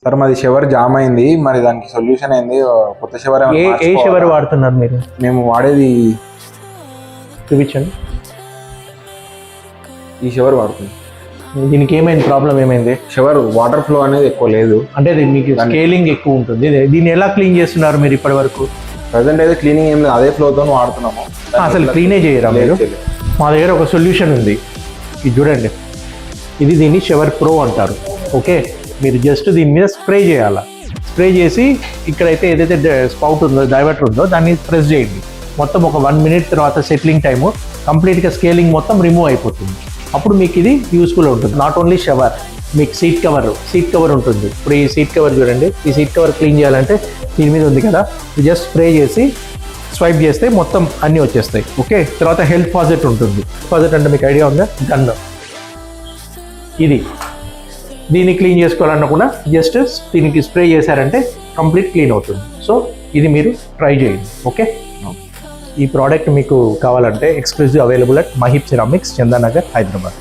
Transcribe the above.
Sir మాది shower jam అయింది, మరి దానికి సొల్యూషన్ ఏంది? కొత్త షవర్ ఏ షవర్ వాడుతున్నారు మీరు? మేము వాడేది చూపించండి. ఈ షవర్ వాడుతుంది. దీనికి ఏమైంది? ప్రాబ్లం ఏమైంది? షవర్ వాటర్ ఫ్లో అనేది ఎక్కువ లేదు. అంటే మీకు స్కేలింగ్ ఎక్కువ ఉంటుంది. దీన్ని ఎలా క్లీన్ చేస్తున్నారు మీరు ఇప్పటి వరకు? ప్రజెంట్ అయితే క్లీనింగ్ ఏం లేదు, అదే ఫ్లోతో వాడుతున్నాము. అసలు క్లీనే చేయరా మీరు? మా దగ్గర ఒక సొల్యూషన్ ఉంది, ఇది చూడండి. ఇది దీన్ని షవర్ ప్రో అంటారు. ఓకే, మీరు జస్ట్ దీని మీద స్ప్రే చేయాలా. స్ప్రే చేసి ఇక్కడైతే ఏదైతే స్పౌట్ ఉందో, డైవర్టర్ ఉందో, దాన్ని ప్రెస్ చేయండి. మొత్తం ఒక 1 minute తర్వాత సెటిలింగ్ టైము కంప్లీట్గా స్కేలింగ్ మొత్తం రిమూవ్ అయిపోతుంది. అప్పుడు మీకు ఇది యూస్ఫుల్ ఉంటుంది. నాట్ ఓన్లీ షవర్, మీకు సీట్ కవర్ ఉంటుంది. ఇప్పుడు ఈ సీట్ కవర్ చూడండి. ఈ సీట్ కవర్ క్లీన్ చేయాలంటే దీని మీద ఉంది కదా, జస్ట్ స్ప్రే చేసి స్వైప్ చేస్తే మొత్తం అన్నీ వచ్చేస్తాయి. ఓకే, తర్వాత హెల్త్ ఫాజెట్ ఉంటుంది. ఫాజెట్ అంటే మీకు ఐడియా ఉందా? గన్. దీన్ని క్లీన్ చేసుకోవాలన్నా కూడా జస్ట్ దీనికి స్ప్రే చేశారంటే కంప్లీట్ క్లీన్ అవుతుంది. సో ఇది మీరు ట్రై చేయండి. ఓకే, ఈ ప్రోడక్ట్ మీకు కావాలంటే exclusive available at Mahib ceramics, Chandanagar, Hyderabad.